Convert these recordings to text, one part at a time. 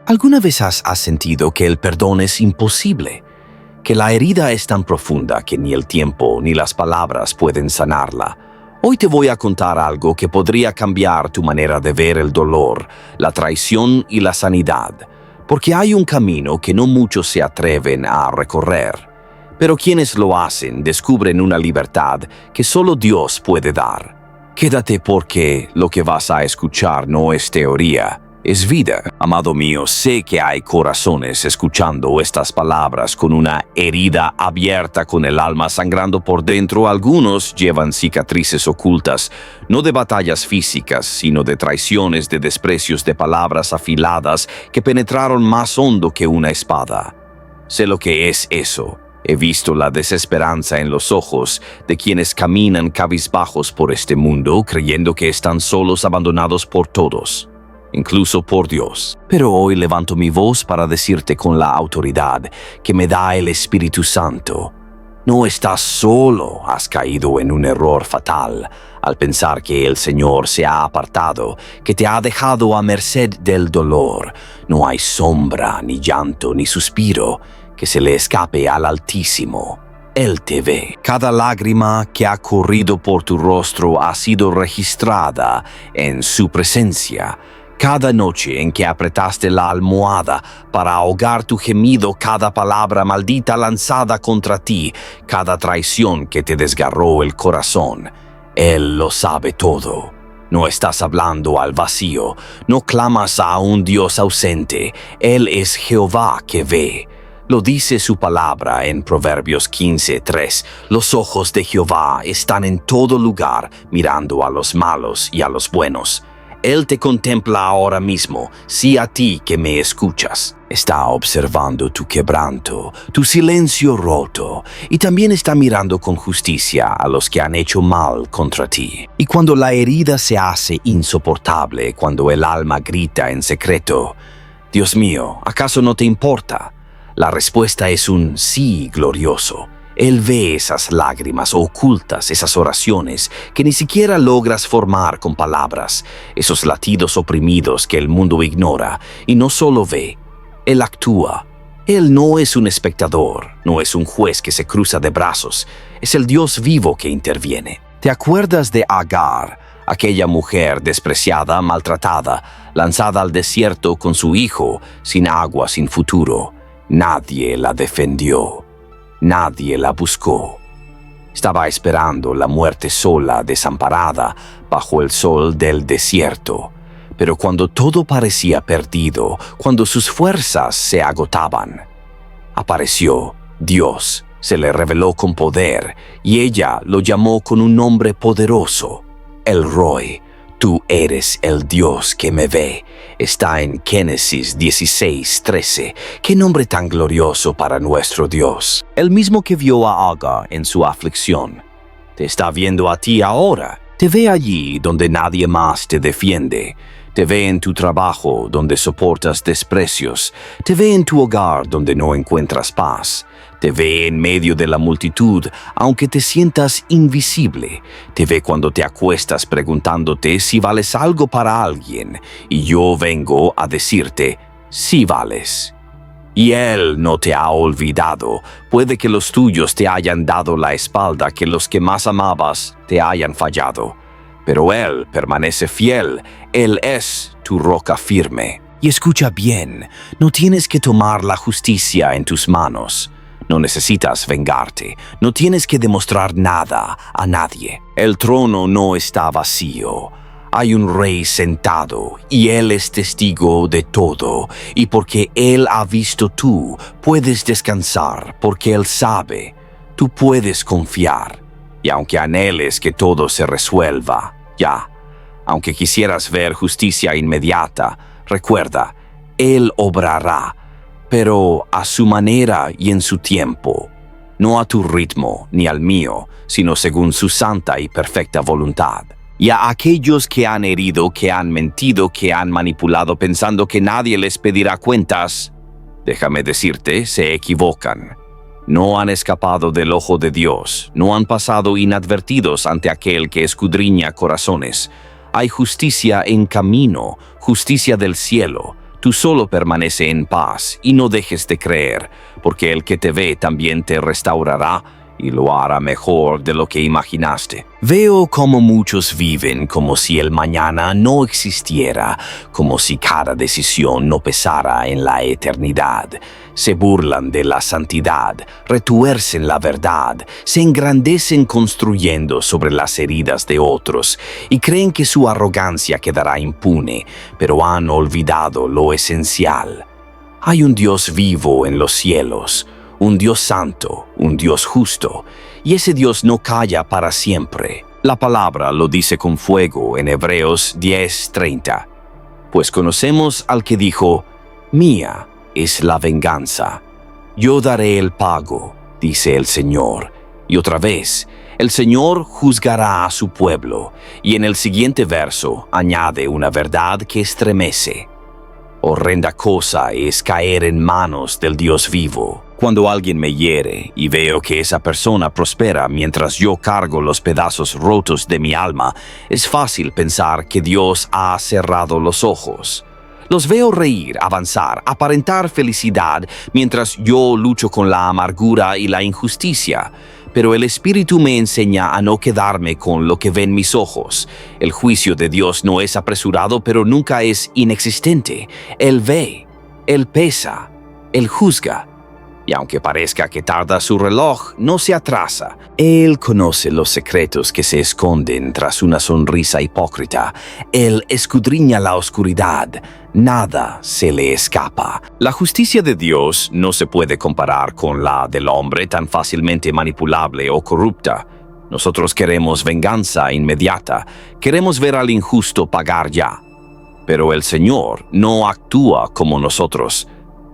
¿Alguna vez has sentido que el perdón es imposible? Que la herida es tan profunda que ni el tiempo ni las palabras pueden sanarla. Hoy te voy a contar algo que podría cambiar tu manera de ver el dolor, la traición y la sanidad, porque hay un camino que no muchos se atreven a recorrer. Pero quienes lo hacen descubren una libertad que solo Dios puede dar. Quédate porque lo que vas a escuchar no es teoría, es vida. Amado mío, sé que hay corazones escuchando estas palabras con una herida abierta, con el alma sangrando por dentro. Algunos llevan cicatrices ocultas, no de batallas físicas, sino de traiciones, de desprecios, de palabras afiladas que penetraron más hondo que una espada. Sé lo que es eso. He visto la desesperanza en los ojos de quienes caminan cabizbajos por este mundo, creyendo que están solos, abandonados por todos, incluso por Dios. Pero hoy levanto mi voz para decirte con la autoridad que me da el Espíritu Santo: no estás solo. Has caído en un error fatal al pensar que el Señor se ha apartado, que te ha dejado a merced del dolor. No hay sombra, ni llanto, ni suspiro que se le escape al Altísimo. Él te ve. Cada lágrima que ha corrido por tu rostro ha sido registrada en su presencia. Cada noche en que apretaste la almohada para ahogar tu gemido, cada palabra maldita lanzada contra ti, cada traición que te desgarró el corazón, Él lo sabe todo. No estás hablando al vacío, no clamas a un Dios ausente. Él es Jehová que ve. Lo dice su palabra en Proverbios 15:3. Los ojos de Jehová están en todo lugar, mirando a los malos y a los buenos. Él te contempla ahora mismo, sí, a ti que me escuchas. Está observando tu quebranto, tu silencio roto, y también está mirando con justicia a los que han hecho mal contra ti. Y cuando la herida se hace insoportable, cuando el alma grita en secreto: Dios mío, ¿acaso no te importa?, la respuesta es un sí glorioso. Él ve esas lágrimas ocultas, esas oraciones que ni siquiera logras formar con palabras, esos latidos oprimidos que el mundo ignora, y no solo ve, Él actúa. Él no es un espectador, no es un juez que se cruza de brazos, es el Dios vivo que interviene. ¿Te acuerdas de Agar, aquella mujer despreciada, maltratada, lanzada al desierto con su hijo, sin agua, sin futuro? Nadie la defendió. Nadie la buscó. Estaba esperando la muerte sola, desamparada, bajo el sol del desierto. Pero cuando todo parecía perdido, cuando sus fuerzas se agotaban, apareció Dios, se le reveló con poder, y ella lo llamó con un nombre poderoso: El Roi. Tú eres el Dios que me ve. Está en Génesis 16:13. ¡Qué nombre tan glorioso para nuestro Dios! El mismo que vio a Agar en su aflicción, te está viendo a ti ahora. Te ve allí donde nadie más te defiende. Te ve en tu trabajo donde soportas desprecios. Te ve en tu hogar donde no encuentras paz. Te ve en medio de la multitud, aunque te sientas invisible. Te ve cuando te acuestas preguntándote si vales algo para alguien. Y yo vengo a decirte: sí vales. Y Él no te ha olvidado. Puede que los tuyos te hayan dado la espalda, que los que más amabas te hayan fallado. Pero Él permanece fiel. Él es tu roca firme. Y escucha bien, no tienes que tomar la justicia en tus manos. No necesitas vengarte, no tienes que demostrar nada a nadie. El trono no está vacío. Hay un rey sentado y Él es testigo de todo. Y porque Él ha visto tú, puedes descansar, porque Él sabe. Tú puedes confiar. Y aunque anheles que todo se resuelva, ya, aunque quisieras ver justicia inmediata, recuerda, Él obrará, pero a su manera y en su tiempo, no a tu ritmo ni al mío, sino según su santa y perfecta voluntad. Y a aquellos que han herido, que han mentido, que han manipulado pensando que nadie les pedirá cuentas, déjame decirte, se equivocan. No han escapado del ojo de Dios, no han pasado inadvertidos ante aquel que escudriña corazones. Hay justicia en camino, justicia del cielo. Tú solo permanece en paz y no dejes de creer, porque el que te ve también te restaurará y lo hará mejor de lo que imaginaste. Veo cómo muchos viven como si el mañana no existiera, como si cada decisión no pesara en la eternidad. Se burlan de la santidad, retuercen la verdad, se engrandecen construyendo sobre las heridas de otros y creen que su arrogancia quedará impune, pero han olvidado lo esencial. Hay un Dios vivo en los cielos, un Dios santo, un Dios justo, y ese Dios no calla para siempre. La palabra lo dice con fuego en Hebreos 10:30. Pues conocemos al que dijo, «Mía es la venganza, yo daré el pago», dice el Señor. Y otra vez, el Señor juzgará a su pueblo, y en el siguiente verso añade una verdad que estremece. Horrenda cosa es caer en manos del Dios vivo. Cuando alguien me hiere y veo que esa persona prospera mientras yo cargo los pedazos rotos de mi alma, es fácil pensar que Dios ha cerrado los ojos. Los veo reír, avanzar, aparentar felicidad mientras yo lucho con la amargura y la injusticia. Pero el Espíritu me enseña a no quedarme con lo que ven mis ojos. El juicio de Dios no es apresurado, pero nunca es inexistente. Él ve, Él pesa, Él juzga. Y aunque parezca que tarda su reloj, no se atrasa. Él conoce los secretos que se esconden tras una sonrisa hipócrita. Él escudriña la oscuridad. Nada se le escapa. La justicia de Dios no se puede comparar con la del hombre tan fácilmente manipulable o corrupta. Nosotros queremos venganza inmediata. Queremos ver al injusto pagar ya. Pero el Señor no actúa como nosotros.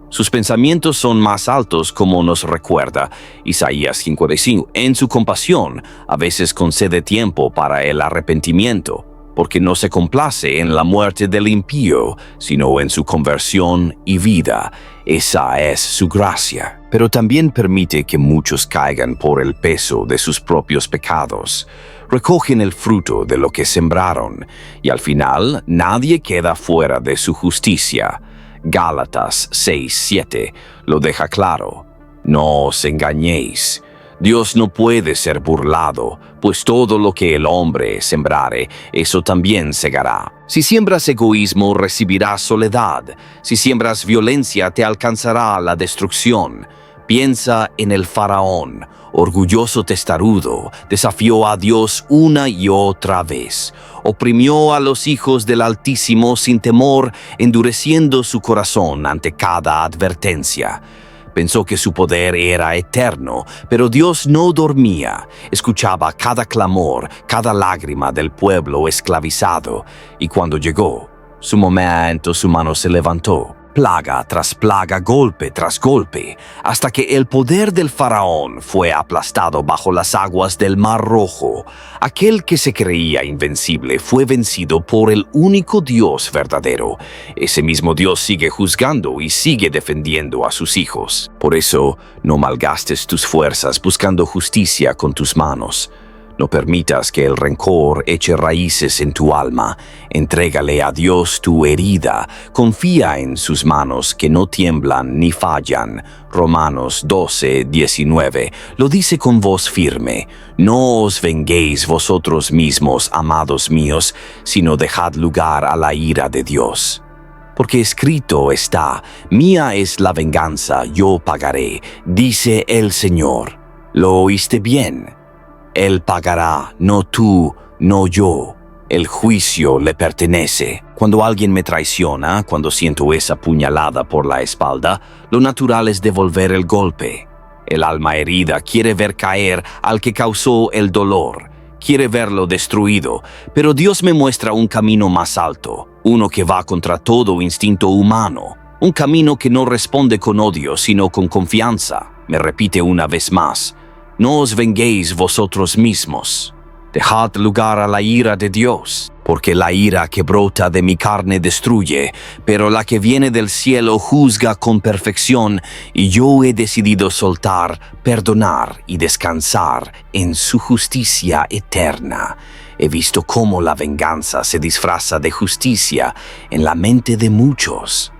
Sus pensamientos son más altos, como nos recuerda Isaías 55. En su compasión, a veces concede tiempo para el arrepentimiento, porque no se complace en la muerte del impío, sino en su conversión y vida. Esa es su gracia. Pero también permite que muchos caigan por el peso de sus propios pecados. Recogen el fruto de lo que sembraron, y al final nadie queda fuera de su justicia. Gálatas 6:7 lo deja claro. No os engañéis. Dios no puede ser burlado, pues todo lo que el hombre sembrare, eso también segará. Si siembras egoísmo, recibirás soledad. Si siembras violencia, te alcanzará la destrucción. Piensa en el faraón, orgulloso testarudo, desafió a Dios una y otra vez. Oprimió a los hijos del Altísimo sin temor, endureciendo su corazón ante cada advertencia. Pensó que su poder era eterno, pero Dios no dormía. Escuchaba cada clamor, cada lágrima del pueblo esclavizado, y cuando llegó su momento, su mano se levantó. Plaga tras plaga, golpe tras golpe, hasta que el poder del faraón fue aplastado bajo las aguas del Mar Rojo. Aquel que se creía invencible fue vencido por el único Dios verdadero. Ese mismo Dios sigue juzgando y sigue defendiendo a sus hijos. Por eso, no malgastes tus fuerzas buscando justicia con tus manos. No permitas que el rencor eche raíces en tu alma. Entrégale a Dios tu herida. Confía en sus manos que no tiemblan ni fallan. Romanos 12:19 lo dice con voz firme. No os venguéis vosotros mismos, amados míos, sino dejad lugar a la ira de Dios. Porque escrito está, mía es la venganza, yo pagaré, dice el Señor. ¿Lo oíste bien? Él pagará, no tú, no yo. El juicio le pertenece. Cuando alguien me traiciona, cuando siento esa puñalada por la espalda, lo natural es devolver el golpe. El alma herida quiere ver caer al que causó el dolor, quiere verlo destruido, pero Dios me muestra un camino más alto, uno que va contra todo instinto humano, un camino que no responde con odio, sino con confianza. Me repite una vez más. No os venguéis vosotros mismos. Dejad lugar a la ira de Dios, porque la ira que brota de mi carne destruye, pero la que viene del cielo juzga con perfección, y yo he decidido soltar, perdonar y descansar en su justicia eterna. He visto cómo la venganza se disfraza de justicia en la mente de muchos.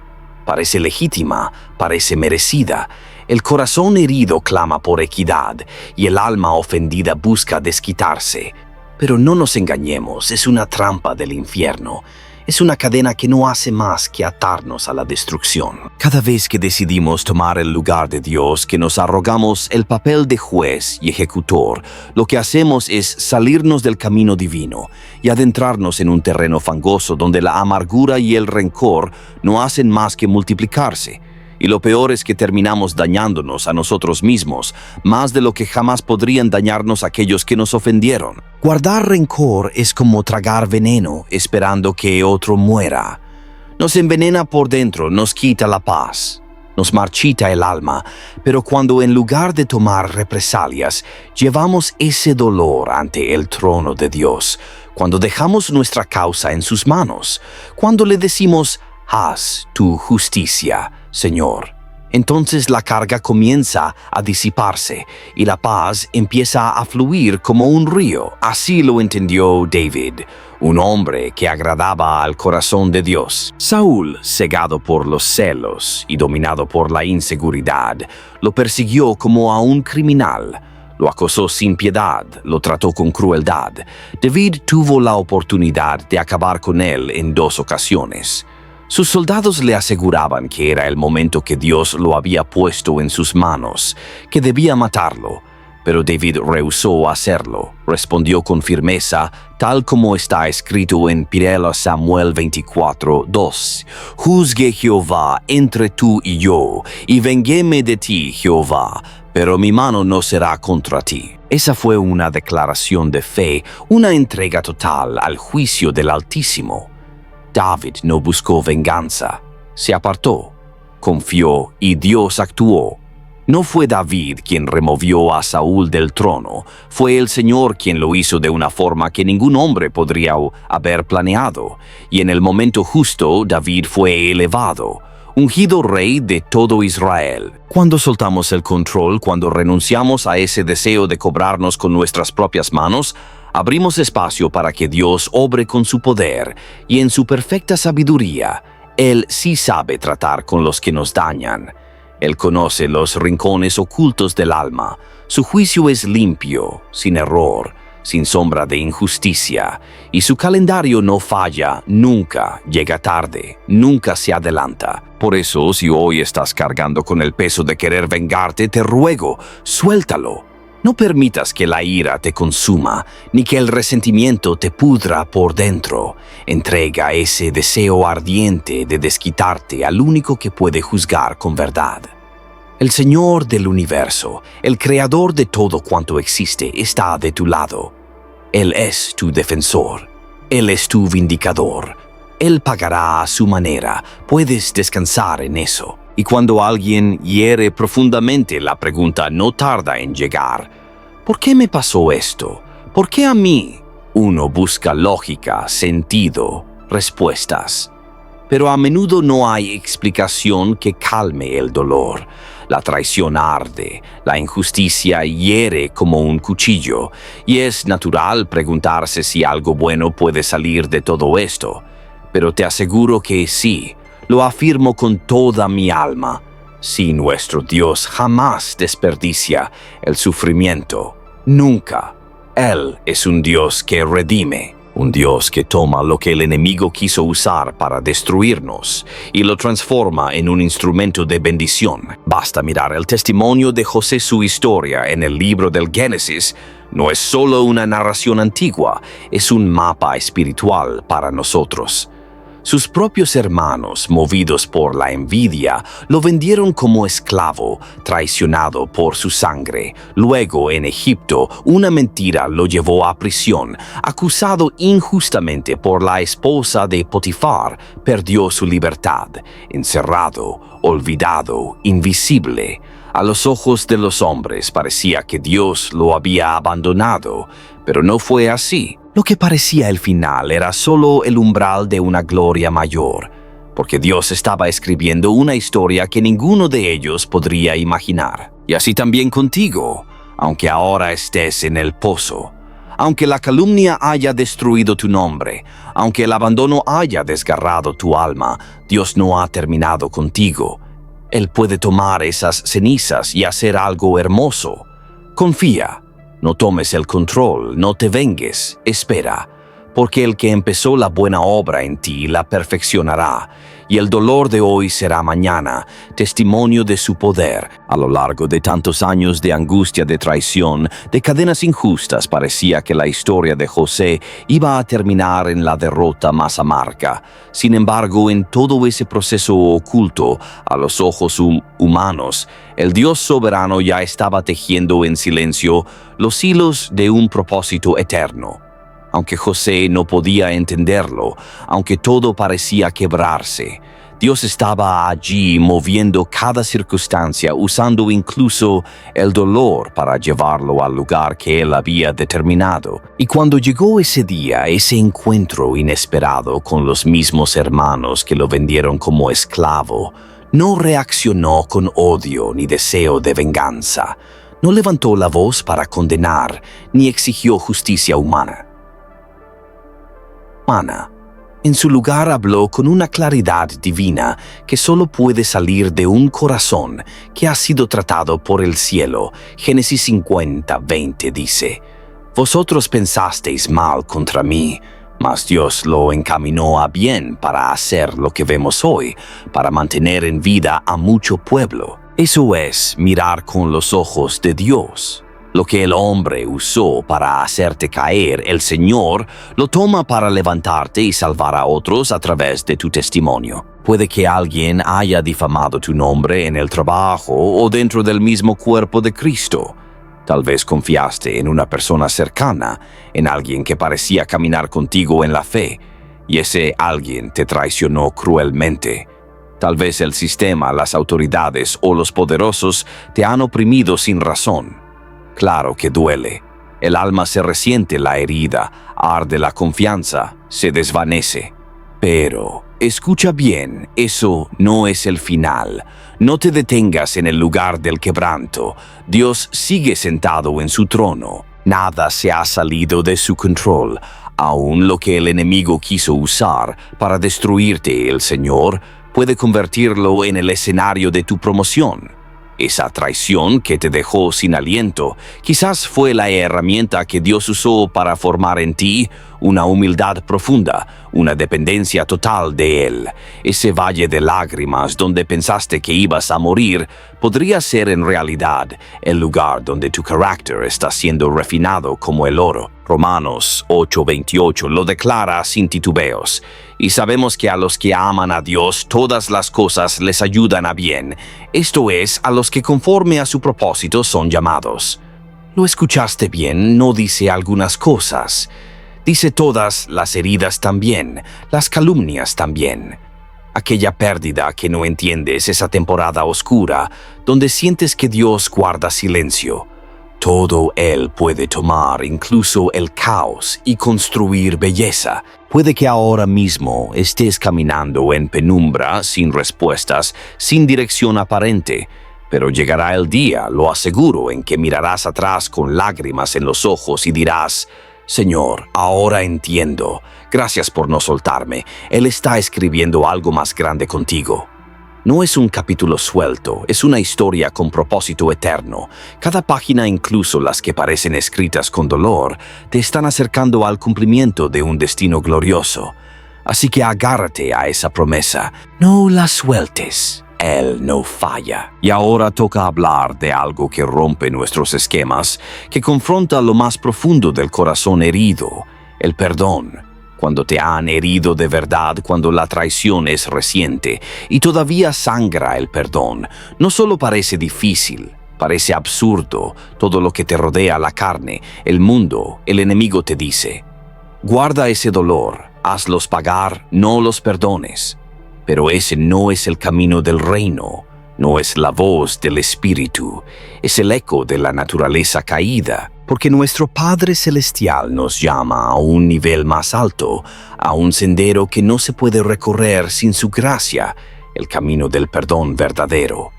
parece legítima, parece merecida. El corazón herido clama por equidad y el alma ofendida busca desquitarse. Pero no nos engañemos, es una trampa del infierno. Es una cadena que no hace más que atarnos a la destrucción. Cada vez que decidimos tomar el lugar de Dios, que nos arrogamos el papel de juez y ejecutor, lo que hacemos es salirnos del camino divino y adentrarnos en un terreno fangoso donde la amargura y el rencor no hacen más que multiplicarse. Y lo peor es que terminamos dañándonos a nosotros mismos, más de lo que jamás podrían dañarnos aquellos que nos ofendieron. Guardar rencor es como tragar veneno, esperando que otro muera. Nos envenena por dentro, nos quita la paz, nos marchita el alma, pero cuando en lugar de tomar represalias, llevamos ese dolor ante el trono de Dios, cuando dejamos nuestra causa en sus manos, cuando le decimos, haz tu justicia, Señor. Entonces la carga comienza a disiparse y la paz empieza a fluir como un río. Así lo entendió David, un hombre que agradaba al corazón de Dios. Saúl, cegado por los celos y dominado por la inseguridad, lo persiguió como a un criminal. Lo acosó sin piedad, lo trató con crueldad. David tuvo la oportunidad de acabar con él en 2 ocasiones. Sus soldados le aseguraban que era el momento que Dios lo había puesto en sus manos, que debía matarlo, pero David rehusó hacerlo. Respondió con firmeza, tal como está escrito en 1 Samuel 24:2. Juzgue Jehová entre tú y yo, y venguéme de ti, Jehová, pero mi mano no será contra ti. Esa fue una declaración de fe, una entrega total al juicio del Altísimo. David no buscó venganza, se apartó, confió y Dios actuó. No fue David quien removió a Saúl del trono, fue el Señor quien lo hizo de una forma que ningún hombre podría haber planeado, y en el momento justo David fue elevado, ungido rey de todo Israel. Cuando soltamos el control, cuando renunciamos a ese deseo de cobrarnos con nuestras propias manos, abrimos espacio para que Dios obre con su poder y en su perfecta sabiduría. Él sí sabe tratar con los que nos dañan. Él conoce los rincones ocultos del alma. Su juicio es limpio, sin error, sin sombra de injusticia, y su calendario no falla, nunca llega tarde, nunca se adelanta. Por eso, si hoy estás cargando con el peso de querer vengarte, te ruego, suéltalo. No permitas que la ira te consuma, ni que el resentimiento te pudra por dentro. Entrega ese deseo ardiente de desquitarte al único que puede juzgar con verdad. El Señor del universo, el Creador de todo cuanto existe, está de tu lado. Él es tu defensor. Él es tu vindicador. Él pagará a su manera. Puedes descansar en eso. Y cuando alguien hiere profundamente, la pregunta no tarda en llegar. ¿Por qué me pasó esto? ¿Por qué a mí? Uno busca lógica, sentido, respuestas. Pero a menudo no hay explicación que calme el dolor. La traición arde, la injusticia hiere como un cuchillo, y es natural preguntarse si algo bueno puede salir de todo esto. Pero te aseguro que sí. Lo afirmo con toda mi alma. Si nuestro Dios jamás desperdicia el sufrimiento, nunca. Él es un Dios que redime, un Dios que toma lo que el enemigo quiso usar para destruirnos y lo transforma en un instrumento de bendición. Basta mirar el testimonio de José, su historia en el libro del Génesis. No es solo una narración antigua, es un mapa espiritual para nosotros. Sus propios hermanos, movidos por la envidia, lo vendieron como esclavo, traicionado por su sangre. Luego, en Egipto, una mentira lo llevó a prisión. Acusado injustamente por la esposa de Potifar, perdió su libertad. Encerrado, olvidado, invisible. A los ojos de los hombres parecía que Dios lo había abandonado, pero no fue así. Lo que parecía el final era solo el umbral de una gloria mayor, porque Dios estaba escribiendo una historia que ninguno de ellos podría imaginar. Y así también contigo, aunque ahora estés en el pozo, Aunque la calumnia haya destruido tu nombre, aunque el abandono haya desgarrado tu alma, Dios no ha terminado contigo. Él puede tomar esas cenizas y hacer algo hermoso. Confía, no tomes el control, no te vengues, espera, porque el que empezó la buena obra en ti la perfeccionará, y el dolor de hoy será mañana testimonio de su poder. A lo largo de tantos años de angustia, de traición, de cadenas injustas, parecía que la historia de José iba a terminar en la derrota más amarga. Sin embargo, en todo ese proceso oculto a los ojos humanos, el Dios soberano ya estaba tejiendo en silencio los hilos de un propósito eterno. Aunque José no podía entenderlo, aunque todo parecía quebrarse, Dios estaba allí moviendo cada circunstancia, usando incluso el dolor para llevarlo al lugar que Él había determinado. Y cuando llegó ese día, ese encuentro inesperado con los mismos hermanos que lo vendieron como esclavo, no reaccionó con odio ni deseo de venganza. No levantó la voz para condenar, ni exigió justicia humana. En su lugar habló con una claridad divina que solo puede salir de un corazón que ha sido tratado por el cielo. Génesis 50:20 dice: Vosotros pensasteis mal contra mí, mas Dios lo encaminó a bien para hacer lo que vemos hoy, para mantener en vida a mucho pueblo. Eso es mirar con los ojos de Dios. Lo que el hombre usó para hacerte caer, el Señor lo toma para levantarte y salvar a otros a través de tu testimonio. Puede que alguien haya difamado tu nombre en el trabajo o dentro del mismo cuerpo de Cristo. Tal vez confiaste en una persona cercana, en alguien que parecía caminar contigo en la fe, y ese alguien te traicionó cruelmente. Tal vez el sistema, las autoridades o los poderosos te han oprimido sin razón. Claro que duele. El alma se resiente la herida, arde la confianza, se desvanece. Pero, escucha bien, eso no es el final. No te detengas en el lugar del quebranto. Dios sigue sentado en su trono. Nada se ha salido de su control. Aún lo que el enemigo quiso usar para destruirte, el Señor puede convertirlo en el escenario de tu promoción. Esa traición que te dejó sin aliento, quizás fue la herramienta que Dios usó para formar en ti una humildad profunda, una dependencia total de Él. Ese valle de lágrimas donde pensaste que ibas a morir podría ser en realidad el lugar donde tu carácter está siendo refinado como el oro. Romanos 8:28 lo declara sin titubeos. Y sabemos que a los que aman a Dios todas las cosas les ayudan a bien, esto es, a los que conforme a su propósito son llamados. ¿Lo escuchaste bien? No dice algunas cosas. Dice todas, las heridas también, las calumnias también. Aquella pérdida que no entiendes, esa temporada oscura, donde sientes que Dios guarda silencio. Todo Él puede tomar, incluso el caos, y construir belleza. Puede que ahora mismo estés caminando en penumbra, sin respuestas, sin dirección aparente, pero llegará el día, lo aseguro, en que mirarás atrás con lágrimas en los ojos y dirás: Señor, ahora entiendo. Gracias por no soltarme. Él está escribiendo algo más grande contigo. No es un capítulo suelto, es una historia con propósito eterno. Cada página, incluso las que parecen escritas con dolor, te están acercando al cumplimiento de un destino glorioso. Así que agárrate a esa promesa. No la sueltes. Él no falla. Y ahora toca hablar de algo que rompe nuestros esquemas, que confronta lo más profundo del corazón herido: el perdón. Cuando te han herido de verdad, cuando la traición es reciente y todavía sangra el perdón, no solo parece difícil, parece absurdo. Todo lo que te rodea, la carne, el mundo, el enemigo te dice: guarda ese dolor, hazlos pagar, no los perdones. Pero ese no es el camino del reino, no es la voz del Espíritu, es el eco de la naturaleza caída. Porque nuestro Padre Celestial nos llama a un nivel más alto, a un sendero que no se puede recorrer sin su gracia, el camino del perdón verdadero.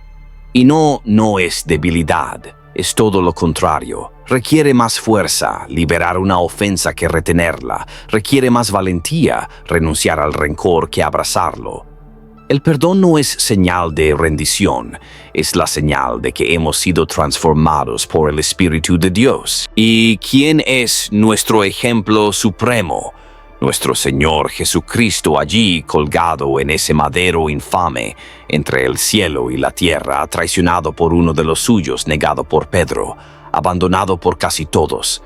Y no es debilidad, es todo lo contrario. Requiere más fuerza liberar una ofensa que retenerla. Requiere más valentía renunciar al rencor que abrazarlo. El perdón no es señal de rendición, es la señal de que hemos sido transformados por el Espíritu de Dios. ¿Y quién es nuestro ejemplo supremo? Nuestro Señor Jesucristo allí colgado en ese madero infame entre el cielo y la tierra, traicionado por uno de los suyos, negado por Pedro, abandonado por casi todos.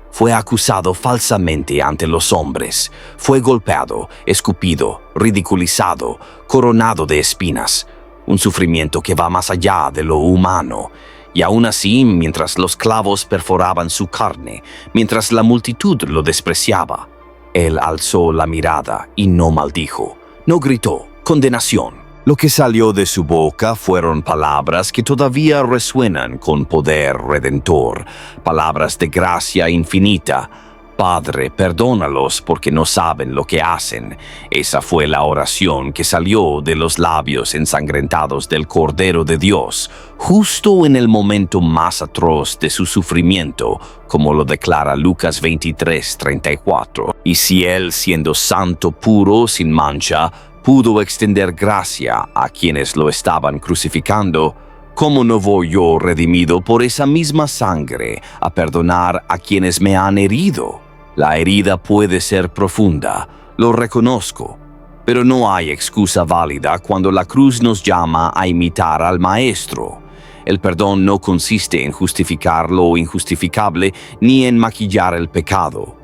Fue acusado falsamente ante los hombres, fue golpeado, escupido, ridiculizado, coronado de espinas, un sufrimiento que va más allá de lo humano. Y aún así, mientras los clavos perforaban su carne, mientras la multitud lo despreciaba, Él alzó la mirada y no maldijo, no gritó condenación. Lo que salió de su boca fueron palabras que todavía resuenan con poder redentor, palabras de gracia infinita. Padre, perdónalos porque no saben lo que hacen. Esa fue la oración que salió de los labios ensangrentados del Cordero de Dios, justo en el momento más atroz de su sufrimiento, como lo declara Lucas 23:34. Y si Él, siendo santo, puro, sin mancha, pudo extender gracia a quienes lo estaban crucificando, ¿cómo no voy yo, redimido por esa misma sangre, a perdonar a quienes me han herido? La herida puede ser profunda, lo reconozco, pero no hay excusa válida cuando la cruz nos llama a imitar al Maestro. El perdón no consiste en justificar lo injustificable ni en maquillar el pecado.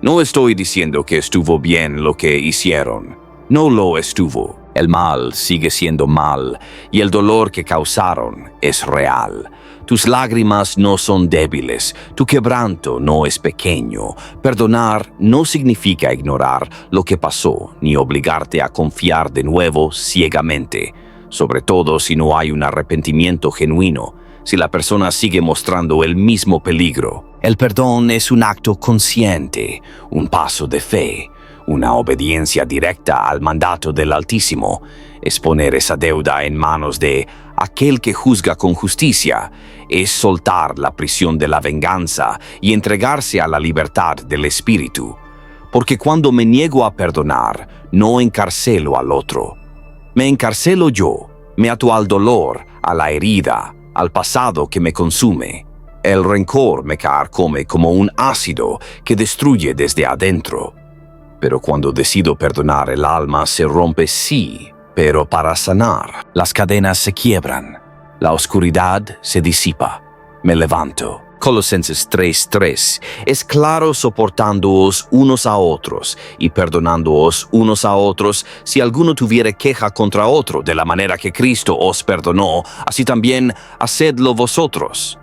No estoy diciendo que estuvo bien lo que hicieron. No lo estuvo. El mal sigue siendo mal y el dolor que causaron es real. Tus lágrimas no son débiles, tu quebranto no es pequeño. Perdonar no significa ignorar lo que pasó ni obligarte a confiar de nuevo ciegamente, sobre todo si no hay un arrepentimiento genuino, si la persona sigue mostrando el mismo peligro. El perdón es un acto consciente, un paso de fe, una obediencia directa al mandato del Altísimo. Es poner esa deuda en manos de aquel que juzga con justicia, es soltar la prisión de la venganza y entregarse a la libertad del Espíritu. Porque cuando me niego a perdonar, no encarcelo al otro. Me encarcelo yo, me ato al dolor, a la herida, al pasado que me consume. El rencor me carcome como un ácido que destruye desde adentro. Pero cuando decido perdonar, el alma se rompe, sí, pero para sanar. Las cadenas se quiebran, la oscuridad se disipa. Me levanto. Colosenses 3:3. Es claro, soportándoos unos a otros y perdonándoos unos a otros si alguno tuviere queja contra otro, de la manera que Cristo os perdonó, así también hacedlo vosotros.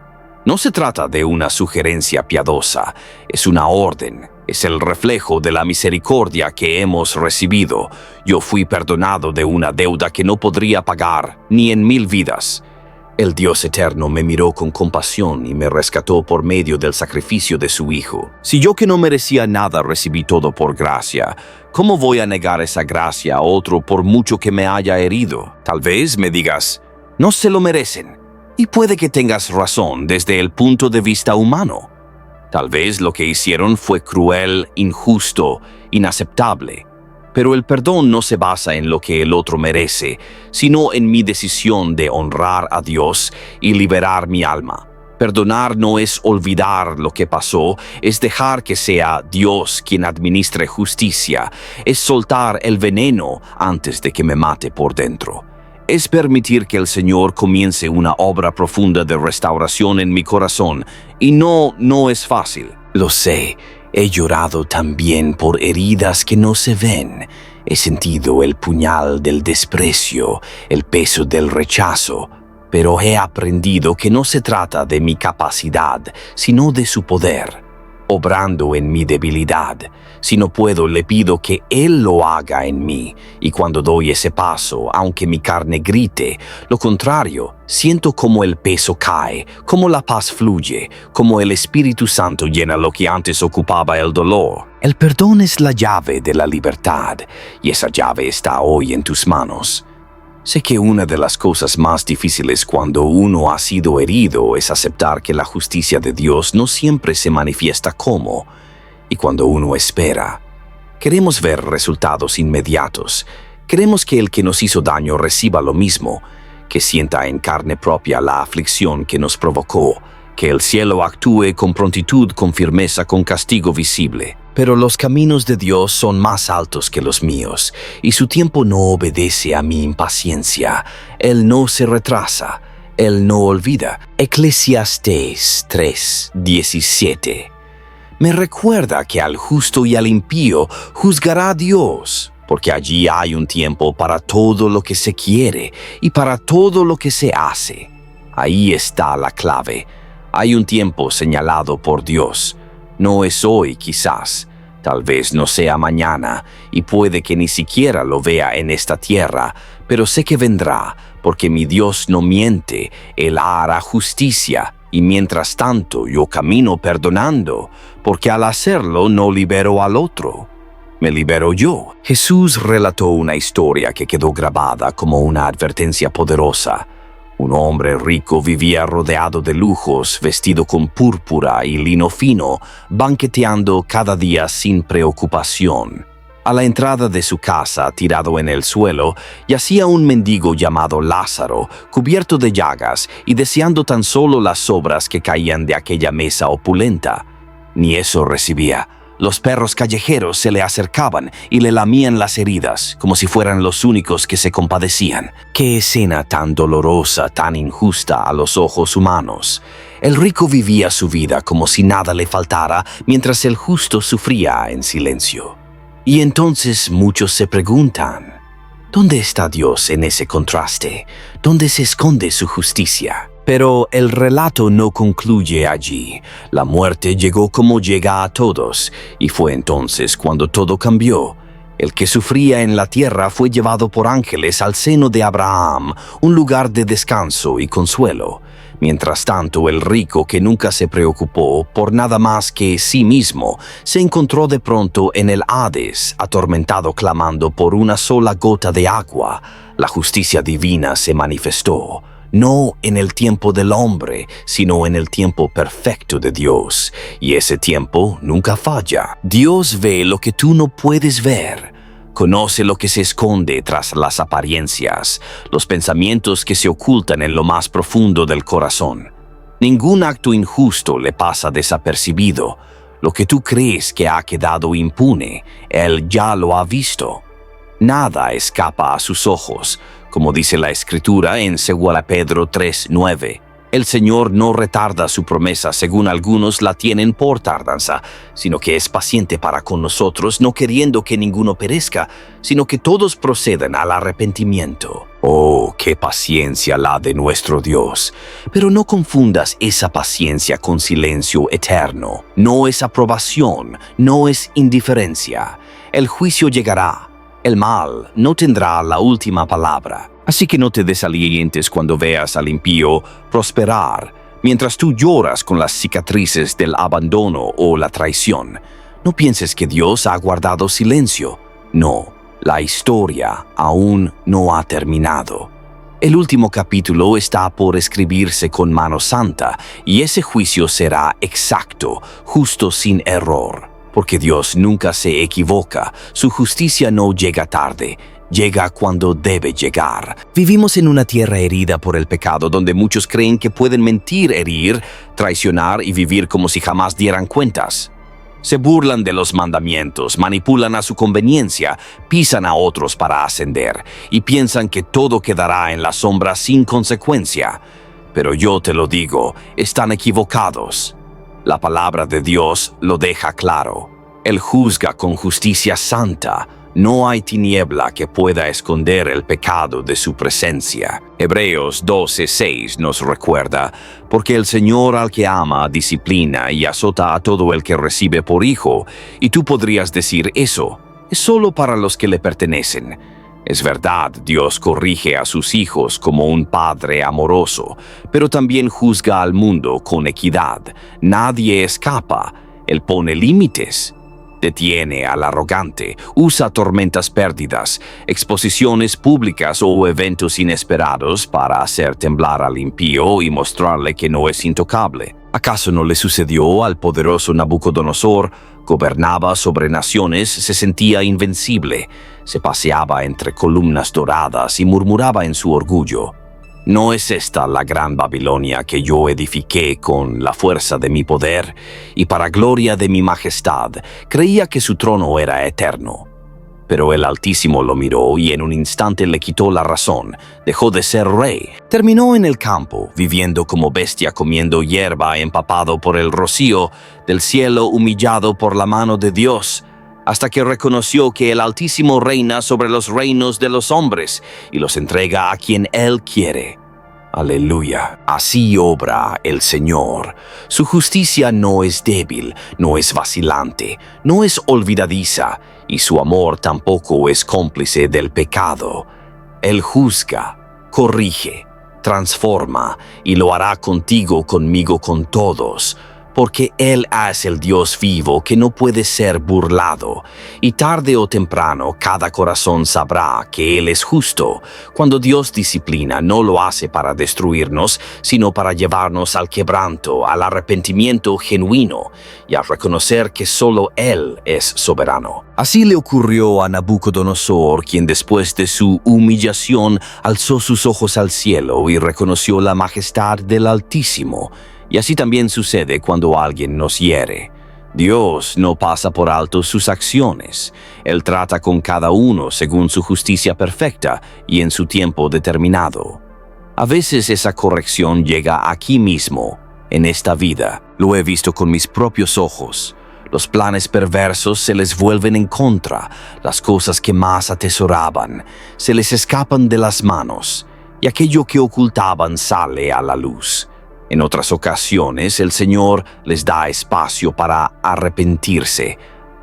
No se trata de una sugerencia piadosa, es una orden. Es el reflejo de la misericordia que hemos recibido. Yo fui perdonado de una deuda que no podría pagar ni en 1000 vidas. El Dios eterno me miró con compasión y me rescató por medio del sacrificio de su Hijo. Si yo, que no merecía nada, recibí todo por gracia, ¿cómo voy a negar esa gracia a otro por mucho que me haya herido? Tal vez me digas, no se lo merecen. Y puede que tengas razón desde el punto de vista humano. Tal vez lo que hicieron fue cruel, injusto, inaceptable. Pero el perdón no se basa en lo que el otro merece, sino en mi decisión de honrar a Dios y liberar mi alma. Perdonar no es olvidar lo que pasó, es dejar que sea Dios quien administre justicia, es soltar el veneno antes de que me mate por dentro. Es permitir que el Señor comience una obra profunda de restauración en mi corazón, y no es fácil. Lo sé, he llorado también por heridas que no se ven. He sentido el puñal del desprecio, el peso del rechazo, pero he aprendido que no se trata de mi capacidad, sino de su poder, obrando en mi debilidad. Si no puedo, le pido que Él lo haga en mí, y cuando doy ese paso, aunque mi carne grite, lo contrario, siento como el peso cae, como la paz fluye, como el Espíritu Santo llena lo que antes ocupaba el dolor. El perdón es la llave de la libertad, y esa llave está hoy en tus manos. Sé que una de las cosas más difíciles cuando uno ha sido herido es aceptar que la justicia de Dios no siempre se manifiesta como, y cuando uno espera. Queremos ver resultados inmediatos. Queremos que el que nos hizo daño reciba lo mismo, que sienta en carne propia la aflicción que nos provocó, que el cielo actúe con prontitud, con firmeza, con castigo visible. Pero los caminos de Dios son más altos que los míos, y su tiempo no obedece a mi impaciencia. Él no se retrasa, Él no olvida. Eclesiastés 3:17 me recuerda que al justo y al impío juzgará Dios, porque allí hay un tiempo para todo lo que se quiere y para todo lo que se hace. Ahí está la clave. Hay un tiempo señalado por Dios. No es hoy, quizás. Tal vez no sea mañana, y puede que ni siquiera lo vea en esta tierra, pero sé que vendrá, porque mi Dios no miente. Él hará justicia, y mientras tanto yo camino perdonando, porque al hacerlo no libero al otro. Me libero yo. Jesús relató una historia que quedó grabada como una advertencia poderosa. Un hombre rico vivía rodeado de lujos, vestido con púrpura y lino fino, banqueteando cada día sin preocupación. A la entrada de su casa, tirado en el suelo, yacía un mendigo llamado Lázaro, cubierto de llagas y deseando tan solo las sobras que caían de aquella mesa opulenta. Ni eso recibía. Los perros callejeros se le acercaban y le lamían las heridas, como si fueran los únicos que se compadecían. ¡Qué escena tan dolorosa, tan injusta a los ojos humanos! El rico vivía su vida como si nada le faltara, mientras el justo sufría en silencio. Y entonces muchos se preguntan, ¿dónde está Dios en ese contraste? ¿Dónde se esconde su justicia? Pero el relato no concluye allí. La muerte llegó como llega a todos, y fue entonces cuando todo cambió. El que sufría en la tierra fue llevado por ángeles al seno de Abraham, un lugar de descanso y consuelo. Mientras tanto, el rico, que nunca se preocupó por nada más que sí mismo, se encontró de pronto en el Hades, atormentado clamando por una sola gota de agua. La justicia divina se manifestó. No en el tiempo del hombre, sino en el tiempo perfecto de Dios. Y ese tiempo nunca falla. Dios ve lo que tú no puedes ver. Conoce lo que se esconde tras las apariencias, los pensamientos que se ocultan en lo más profundo del corazón. Ningún acto injusto le pasa desapercibido. Lo que tú crees que ha quedado impune, Él ya lo ha visto. Nada escapa a sus ojos, como dice la Escritura en 2 Pedro 3:9. El Señor no retarda su promesa, según algunos la tienen por tardanza, sino que es paciente para con nosotros, no queriendo que ninguno perezca, sino que todos procedan al arrepentimiento. Oh, qué paciencia la de nuestro Dios. Pero no confundas esa paciencia con silencio eterno. No es aprobación, no es indiferencia. El juicio llegará. El mal no tendrá la última palabra. Así que no te desalientes cuando veas al impío prosperar, mientras tú lloras con las cicatrices del abandono o la traición. No pienses que Dios ha guardado silencio. No, la historia aún no ha terminado. El último capítulo está por escribirse con mano santa, y ese juicio será exacto, justo, sin error. Porque Dios nunca se equivoca, su justicia no llega tarde, llega cuando debe llegar. Vivimos en una tierra herida por el pecado, donde muchos creen que pueden mentir, herir, traicionar y vivir como si jamás dieran cuentas. Se burlan de los mandamientos, manipulan a su conveniencia, pisan a otros para ascender y piensan que todo quedará en la sombra sin consecuencia. Pero yo te lo digo, están equivocados. La palabra de Dios lo deja claro. Él juzga con justicia santa. No hay tiniebla que pueda esconder el pecado de su presencia. Hebreos 12:6 nos recuerda, porque el Señor al que ama disciplina y azota a todo el que recibe por hijo. Y tú podrías decir eso, es solo para los que le pertenecen. Es verdad, Dios corrige a sus hijos como un padre amoroso, pero también juzga al mundo con equidad. Nadie escapa. Él pone límites. Detiene al arrogante, usa tormentas pérdidas, exposiciones públicas o eventos inesperados para hacer temblar al impío y mostrarle que no es intocable. ¿Acaso no le sucedió al poderoso Nabucodonosor? Gobernaba sobre naciones, se sentía invencible, se paseaba entre columnas doradas y murmuraba en su orgullo: ¿no es esta la gran Babilonia que yo edifiqué con la fuerza de mi poder y para gloria de mi majestad? Creía que su trono era eterno. Pero el Altísimo lo miró y en un instante le quitó la razón. Dejó de ser rey. Terminó en el campo, viviendo como bestia, comiendo hierba, empapado por el rocío del cielo, humillado por la mano de Dios, hasta que reconoció que el Altísimo reina sobre los reinos de los hombres y los entrega a quien Él quiere. Aleluya. Así obra el Señor. Su justicia no es débil, no es vacilante, no es olvidadiza, y su amor tampoco es cómplice del pecado. Él juzga, corrige, transforma, y lo hará contigo, conmigo, con todos, porque Él es el Dios vivo que no puede ser burlado, y tarde o temprano cada corazón sabrá que Él es justo. Cuando Dios disciplina, no lo hace para destruirnos, sino para llevarnos al quebranto, al arrepentimiento genuino, y a reconocer que solo Él es soberano. Así le ocurrió a Nabucodonosor, quien después de su humillación alzó sus ojos al cielo y reconoció la majestad del Altísimo. Y así también sucede cuando alguien nos hiere. Dios no pasa por alto sus acciones. Él trata con cada uno según su justicia perfecta y en su tiempo determinado. A veces esa corrección llega aquí mismo, en esta vida. Lo he visto con mis propios ojos. Los planes perversos se les vuelven en contra. Las cosas que más atesoraban se les escapan de las manos, y aquello que ocultaban sale a la luz. En otras ocasiones, el Señor les da espacio para arrepentirse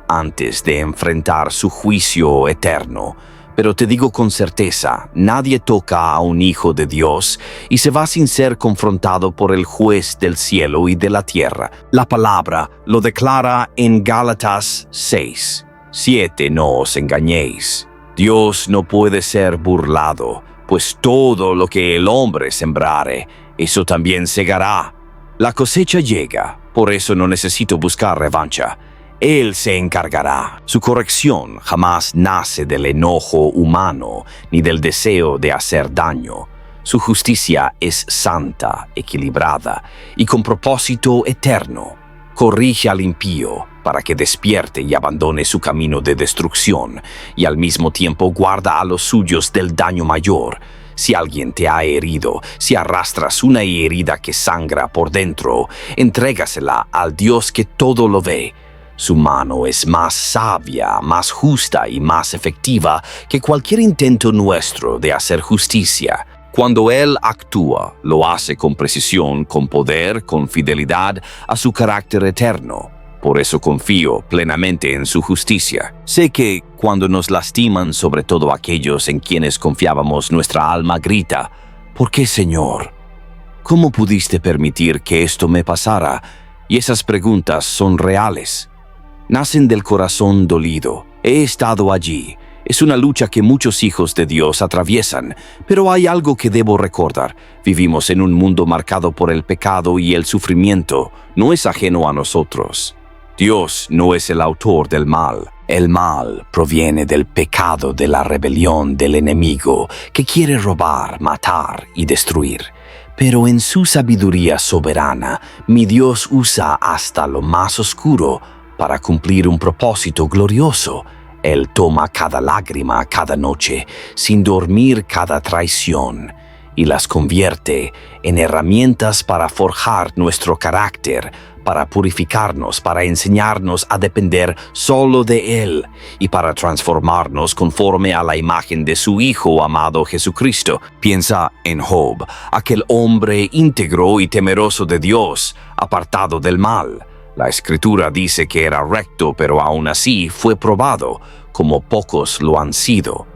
antes de enfrentar su juicio eterno. Pero te digo con certeza, nadie toca a un hijo de Dios y se va sin ser confrontado por el juez del cielo y de la tierra. La palabra lo declara en Gálatas 6:7. No os engañéis. Dios no puede ser burlado, pues todo lo que el hombre sembrare, eso también segará. La cosecha llega, por eso no necesito buscar revancha. Él se encargará. Su corrección jamás nace del enojo humano ni del deseo de hacer daño. Su justicia es santa, equilibrada y con propósito eterno. Corrige al impío para que despierte y abandone su camino de destrucción, y al mismo tiempo guarda a los suyos del daño mayor. Si alguien te ha herido, si arrastras una herida que sangra por dentro, entrégasela al Dios que todo lo ve. Su mano es más sabia, más justa y más efectiva que cualquier intento nuestro de hacer justicia. Cuando Él actúa, lo hace con precisión, con poder, con fidelidad a su carácter eterno. Por eso confío plenamente en su justicia. Sé que cuando nos lastiman, sobre todo aquellos en quienes confiábamos, nuestra alma grita: ¿por qué, Señor? ¿Cómo pudiste permitir que esto me pasara? Y esas preguntas son reales. Nacen del corazón dolido. He estado allí. Es una lucha que muchos hijos de Dios atraviesan, pero hay algo que debo recordar. Vivimos en un mundo marcado por el pecado y el sufrimiento no es ajeno a nosotros. Dios no es el autor del mal. El mal proviene del pecado, de la rebelión del enemigo que quiere robar, matar y destruir. Pero en su sabiduría soberana, mi Dios usa hasta lo más oscuro para cumplir un propósito glorioso. Él toma cada lágrima cada noche, sin dormir cada traición, y las convierte en herramientas para forjar nuestro carácter, para purificarnos, para enseñarnos a depender solo de Él y para transformarnos conforme a la imagen de su Hijo amado Jesucristo. Piensa en Job, aquel hombre íntegro y temeroso de Dios, apartado del mal. La Escritura dice que era recto, pero aún así fue probado, como pocos lo han sido.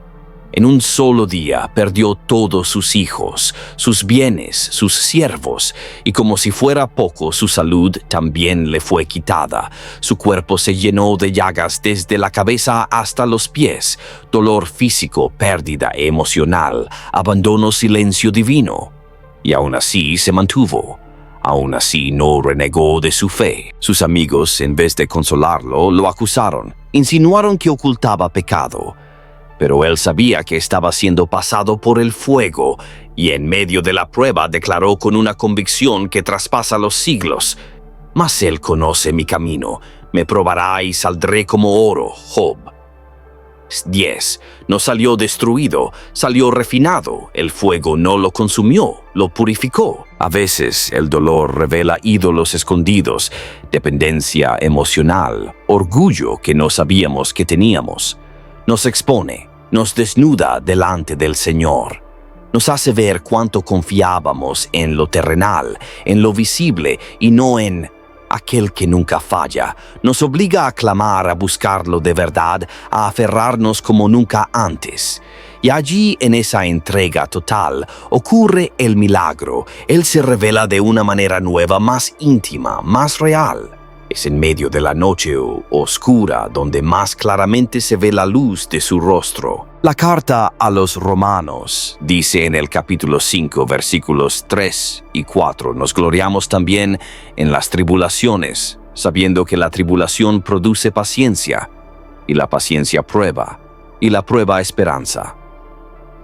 En un solo día perdió todos sus hijos, sus bienes, sus siervos, y como si fuera poco, su salud también le fue quitada. Su cuerpo se llenó de llagas desde la cabeza hasta los pies, dolor físico, pérdida emocional, abandono, silencio divino. Y aún así se mantuvo. Aún así no renegó de su fe. Sus amigos, en vez de consolarlo, lo acusaron, insinuaron que ocultaba pecado. Pero él sabía que estaba siendo pasado por el fuego, y en medio de la prueba declaró con una convicción que traspasa los siglos: «Mas él conoce mi camino, me probará y saldré como oro». Job 10. No salió destruido, salió refinado. El fuego no lo consumió, lo purificó. A veces el dolor revela ídolos escondidos, dependencia emocional, orgullo que no sabíamos que teníamos. Nos expone, nos desnuda delante del Señor. Nos hace ver cuánto confiábamos en lo terrenal, en lo visible y no en aquel que nunca falla. Nos obliga a clamar, a buscarlo de verdad, a aferrarnos como nunca antes. Y allí, en esa entrega total, ocurre el milagro. Él se revela de una manera nueva, más íntima, más real. Es en medio de la noche oscura donde más claramente se ve la luz de su rostro. La carta a los Romanos dice en el capítulo 5, versículos 3 y 4, nos gloriamos también en las tribulaciones, sabiendo que la tribulación produce paciencia, y la paciencia prueba, y la prueba esperanza.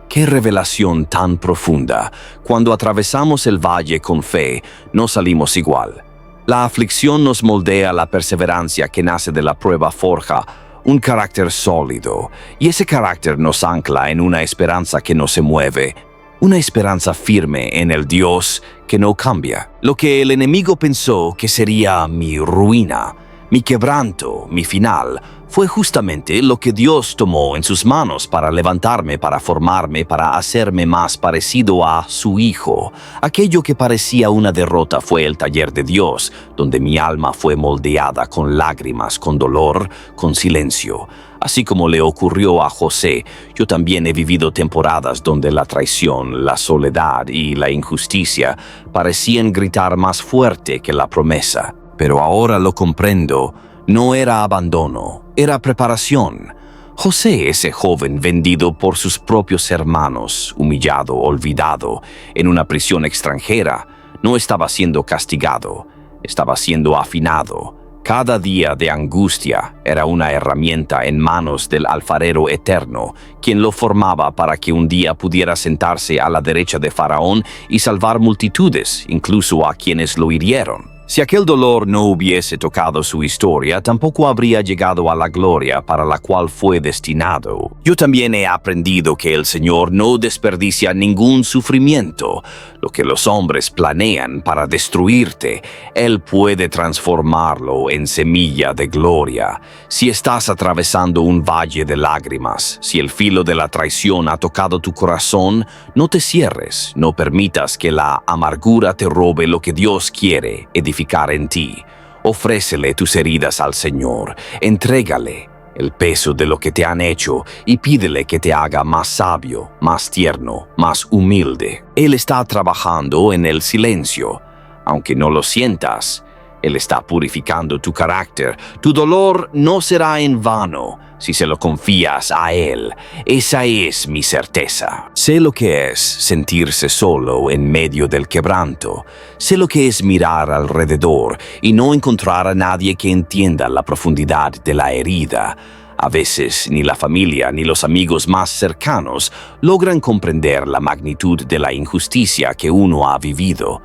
¡Qué revelación tan profunda! Cuando atravesamos el valle con fe, no salimos igual. La aflicción nos moldea, la perseverancia que nace de la prueba forja un carácter sólido, y ese carácter nos ancla en una esperanza que no se mueve, una esperanza firme en el Dios que no cambia. Lo que el enemigo pensó que sería mi ruina, mi quebranto, mi final, fue justamente lo que Dios tomó en sus manos para levantarme, para formarme, para hacerme más parecido a su Hijo. Aquello que parecía una derrota fue el taller de Dios, donde mi alma fue moldeada con lágrimas, con dolor, con silencio. Así como le ocurrió a José, yo también he vivido temporadas donde la traición, la soledad y la injusticia parecían gritar más fuerte que la promesa. Pero ahora lo comprendo. No era abandono, era preparación. José, ese joven vendido por sus propios hermanos, humillado, olvidado, en una prisión extranjera, no estaba siendo castigado, estaba siendo afinado. Cada día de angustia era una herramienta en manos del alfarero eterno, quien lo formaba para que un día pudiera sentarse a la derecha de Faraón y salvar multitudes, incluso a quienes lo hirieron. Si aquel dolor no hubiese tocado su historia, tampoco habría llegado a la gloria para la cual fue destinado. Yo también he aprendido que el Señor no desperdicia ningún sufrimiento. Lo que los hombres planean para destruirte, Él puede transformarlo en semilla de gloria. Si estás atravesando un valle de lágrimas, si el filo de la traición ha tocado tu corazón, no te cierres, no permitas que la amargura te robe lo que Dios quiere edificar en ti. Ofrécele tus heridas al Señor, entrégale el peso de lo que te han hecho y pídele que te haga más sabio, más tierno, más humilde. Él está trabajando en el silencio, aunque no lo sientas. Él está purificando tu carácter. Tu dolor no será en vano si se lo confías a Él. Esa es mi certeza. Sé lo que es sentirse solo en medio del quebranto. Sé lo que es mirar alrededor y no encontrar a nadie que entienda la profundidad de la herida. A veces ni la familia ni los amigos más cercanos logran comprender la magnitud de la injusticia que uno ha vivido.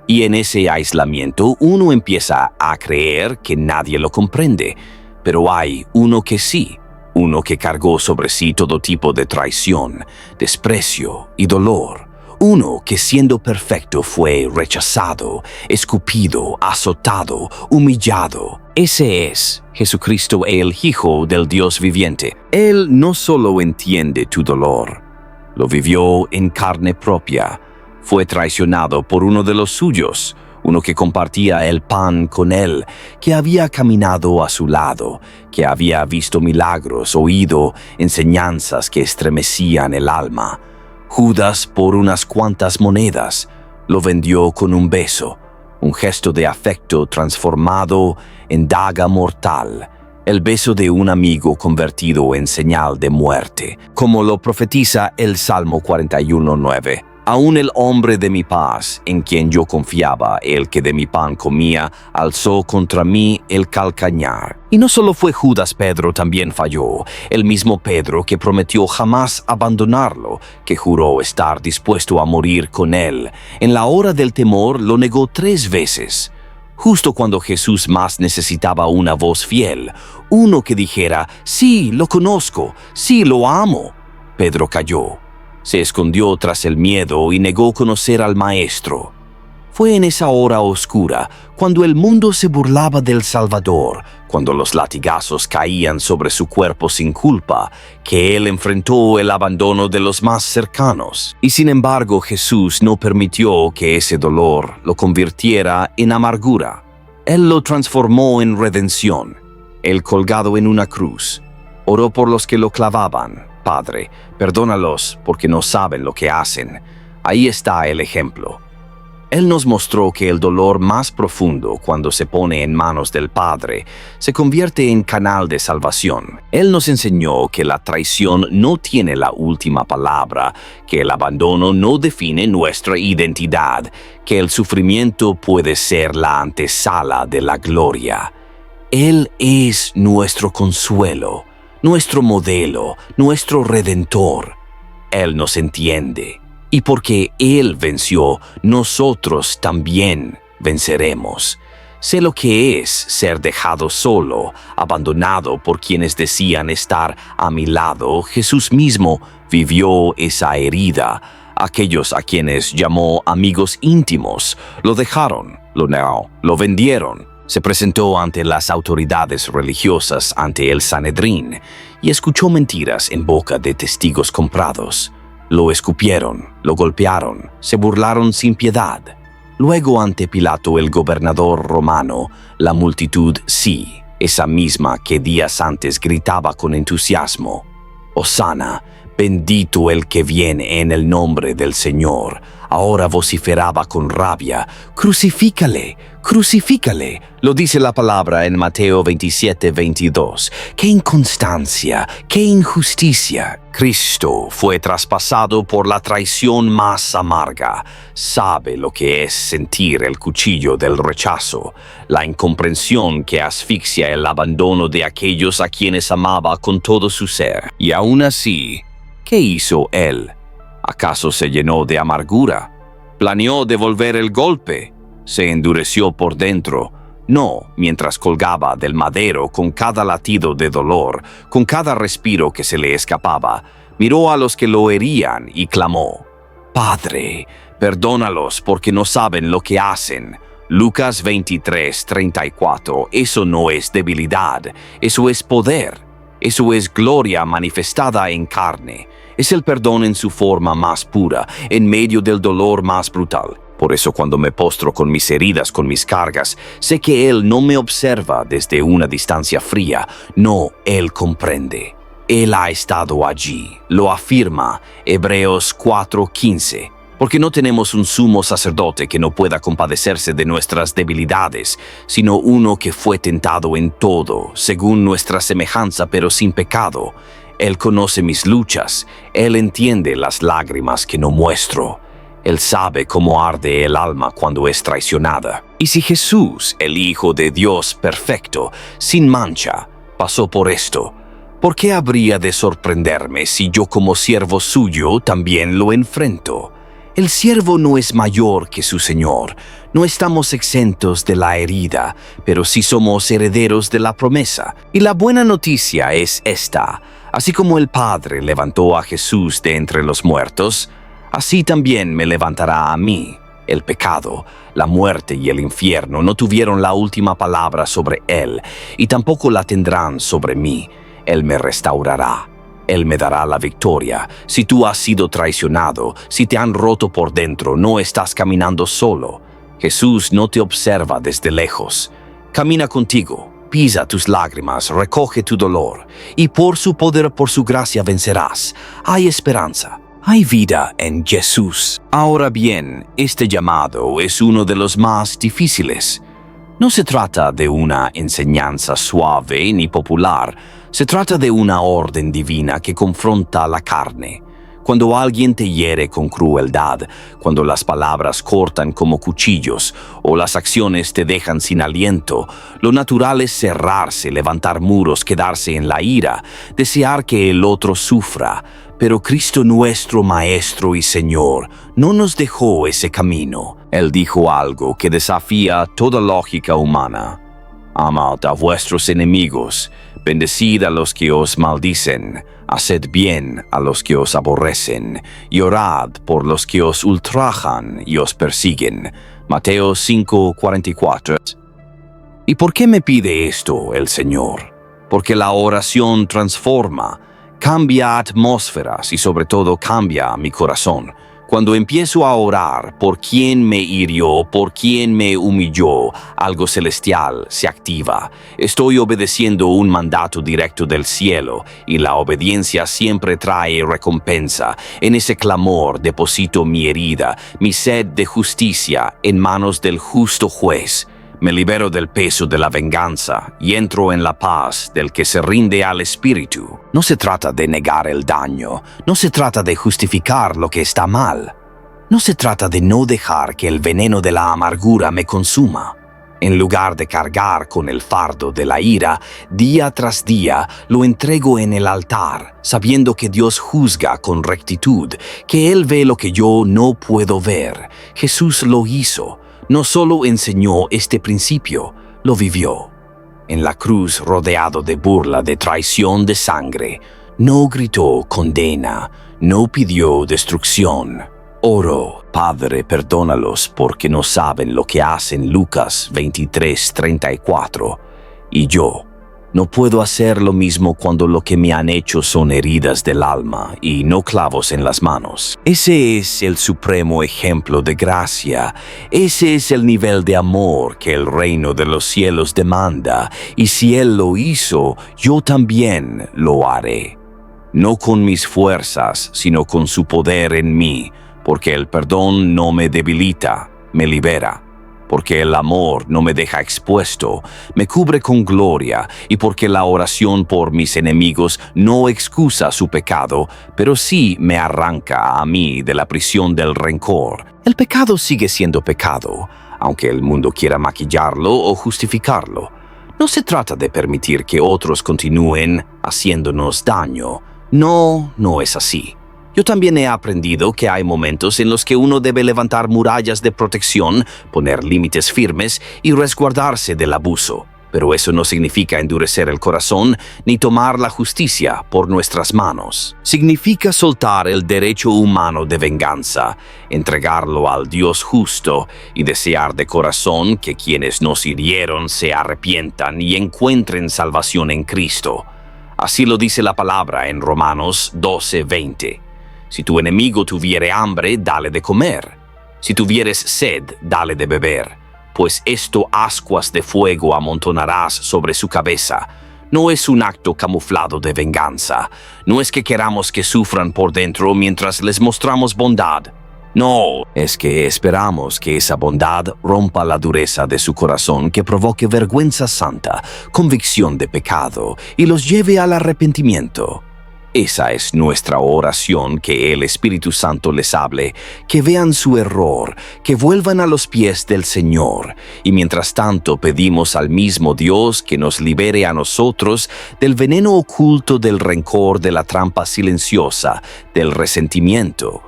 Y en ese aislamiento uno empieza a creer que nadie lo comprende. Pero hay uno que sí, uno que cargó sobre sí todo tipo de traición, desprecio y dolor. Uno que siendo perfecto fue rechazado, escupido, azotado, humillado. Ese es Jesucristo, el Hijo del Dios viviente. Él no solo entiende tu dolor, lo vivió en carne propia. Fue traicionado por uno de los suyos, uno que compartía el pan con él, que había caminado a su lado, que había visto milagros, oído enseñanzas que estremecían el alma. Judas, por unas cuantas monedas, lo vendió con un beso, un gesto de afecto transformado en daga mortal, el beso de un amigo convertido en señal de muerte, como lo profetiza el Salmo 41:9. Aún el hombre de mi paz, en quien yo confiaba, el que de mi pan comía, alzó contra mí el calcañar. Y no solo fue Judas, Pedro también falló, el mismo Pedro que prometió jamás abandonarlo, que juró estar dispuesto a morir con él. En la hora del temor lo negó 3 veces. Justo cuando Jesús más necesitaba una voz fiel, uno que dijera, sí, lo conozco, sí, lo amo, Pedro cayó. Se escondió tras el miedo y negó conocer al Maestro. Fue en esa hora oscura, cuando el mundo se burlaba del Salvador, cuando los latigazos caían sobre su cuerpo sin culpa, que él enfrentó el abandono de los más cercanos. Y sin embargo, Jesús no permitió que ese dolor lo convirtiera en amargura. Él lo transformó en redención. Él, colgado en una cruz, oró por los que lo clavaban. Padre, perdónalos porque no saben lo que hacen. Ahí está el ejemplo. Él nos mostró que el dolor más profundo, cuando se pone en manos del Padre, se convierte en canal de salvación. Él nos enseñó que la traición no tiene la última palabra, que el abandono no define nuestra identidad, que el sufrimiento puede ser la antesala de la gloria. Él es nuestro consuelo, nuestro modelo, nuestro redentor. Él nos entiende. Y porque Él venció, nosotros también venceremos. Sé lo que es ser dejado solo, abandonado por quienes decían estar a mi lado. Jesús mismo vivió esa herida. Aquellos a quienes llamó amigos íntimos, lo dejaron, lo negó, lo vendieron. Se presentó ante las autoridades religiosas, ante el Sanedrín, y escuchó mentiras en boca de testigos comprados. Lo escupieron, lo golpearon, se burlaron sin piedad. Luego, ante Pilato, el gobernador romano, la multitud sí, esa misma que días antes gritaba con entusiasmo: «Hosana, bendito el que viene en el nombre del Señor», ahora vociferaba con rabia: «Crucifícale, crucifícale». Lo dice la palabra en Mateo 27:22. ¡Qué inconstancia! ¡Qué injusticia! Cristo fue traspasado por la traición más amarga. Sabe lo que es sentir el cuchillo del rechazo, la incomprensión que asfixia el abandono de aquellos a quienes amaba con todo su ser. Y aún así, ¿qué hizo Él? ¿Acaso se llenó de amargura? ¿Planeó devolver el golpe? ¿Se endureció por dentro? No, mientras colgaba del madero con cada latido de dolor, con cada respiro que se le escapaba, miró a los que lo herían y clamó: «Padre, perdónalos porque no saben lo que hacen». Lucas 23:34. Eso no es debilidad, eso es poder, eso es gloria manifestada en carne. Es el perdón en su forma más pura, en medio del dolor más brutal. Por eso cuando me postro con mis heridas, con mis cargas, sé que Él no me observa desde una distancia fría. No, Él comprende. Él ha estado allí. Lo afirma Hebreos 4:15. Porque no tenemos un sumo sacerdote que no pueda compadecerse de nuestras debilidades, sino uno que fue tentado en todo, según nuestra semejanza, pero sin pecado. Él conoce mis luchas, Él entiende las lágrimas que no muestro. Él sabe cómo arde el alma cuando es traicionada. Y si Jesús, el Hijo de Dios perfecto, sin mancha, pasó por esto, ¿por qué habría de sorprenderme si yo como siervo suyo también lo enfrento? El siervo no es mayor que su Señor. No estamos exentos de la herida, pero sí somos herederos de la promesa. Y la buena noticia es esta: así como el Padre levantó a Jesús de entre los muertos, así también me levantará a mí. El pecado, la muerte y el infierno no tuvieron la última palabra sobre Él, y tampoco la tendrán sobre mí. Él me restaurará. Él me dará la victoria. Si tú has sido traicionado, si te han roto por dentro, no estás caminando solo. Jesús no te observa desde lejos. Camina contigo, pisa tus lágrimas, recoge tu dolor, y por su poder, por su gracia vencerás. Hay esperanza. Hay vida en Jesús. Ahora bien, este llamado es uno de los más difíciles. No se trata de una enseñanza suave ni popular, se trata de una orden divina que confronta la carne. Cuando alguien te hiere con crueldad, cuando las palabras cortan como cuchillos o las acciones te dejan sin aliento, lo natural es cerrarse, levantar muros, quedarse en la ira, desear que el otro sufra. Pero Cristo nuestro Maestro y Señor no nos dejó ese camino. Él dijo algo que desafía toda lógica humana. Amad a vuestros enemigos, bendecid a los que os maldicen, haced bien a los que os aborrecen, y orad por los que os ultrajan y os persiguen. Mateo 5:44. ¿Y por qué me pide esto el Señor? Porque la oración transforma, cambia atmósferas y sobre todo cambia mi corazón. Cuando empiezo a orar por quien me hirió, por quien me humilló, algo celestial se activa. Estoy obedeciendo un mandato directo del cielo y la obediencia siempre trae recompensa. En ese clamor deposito mi herida, mi sed de justicia en manos del justo juez. Me libero del peso de la venganza y entro en la paz del que se rinde al espíritu. No se trata de negar el daño, no se trata de justificar lo que está mal. No se trata de no dejar que el veneno de la amargura me consuma. En lugar de cargar con el fardo de la ira, día tras día lo entrego en el altar, sabiendo que Dios juzga con rectitud, que Él ve lo que yo no puedo ver. Jesús lo hizo. No solo enseñó este principio, lo vivió. En la cruz, rodeado de burla, de traición, de sangre, no gritó condena, no pidió destrucción. Oró, Padre, perdónalos porque no saben lo que hacen. Lucas 23:34. Y yo no puedo hacer lo mismo cuando lo que me han hecho son heridas del alma y no clavos en las manos. Ese es el supremo ejemplo de gracia. Ese es el nivel de amor que el reino de los cielos demanda. Y si Él lo hizo, yo también lo haré. No con mis fuerzas, sino con su poder en mí, porque el perdón no me debilita, me libera. Porque el amor no me deja expuesto, me cubre con gloria, y porque la oración por mis enemigos no excusa su pecado, pero sí me arranca a mí de la prisión del rencor. El pecado sigue siendo pecado, aunque el mundo quiera maquillarlo o justificarlo. No se trata de permitir que otros continúen haciéndonos daño. No, no es así. Yo también he aprendido que hay momentos en los que uno debe levantar murallas de protección, poner límites firmes y resguardarse del abuso. Pero eso no significa endurecer el corazón ni tomar la justicia por nuestras manos. Significa soltar el derecho humano de venganza, entregarlo al Dios justo y desear de corazón que quienes nos hirieron se arrepientan y encuentren salvación en Cristo. Así lo dice la palabra en Romanos 12:20. Si tu enemigo tuviere hambre, dale de comer. Si tuvieres sed, dale de beber, pues esto ascuas de fuego amontonarás sobre su cabeza. No es un acto camuflado de venganza. No es que queramos que sufran por dentro mientras les mostramos bondad. No, es que esperamos que esa bondad rompa la dureza de su corazón, que provoque vergüenza santa, convicción de pecado y los lleve al arrepentimiento. Esa es nuestra oración, que el Espíritu Santo les hable, que vean su error, que vuelvan a los pies del Señor. Y mientras tanto pedimos al mismo Dios que nos libere a nosotros del veneno oculto del rencor, de la trampa silenciosa, del resentimiento.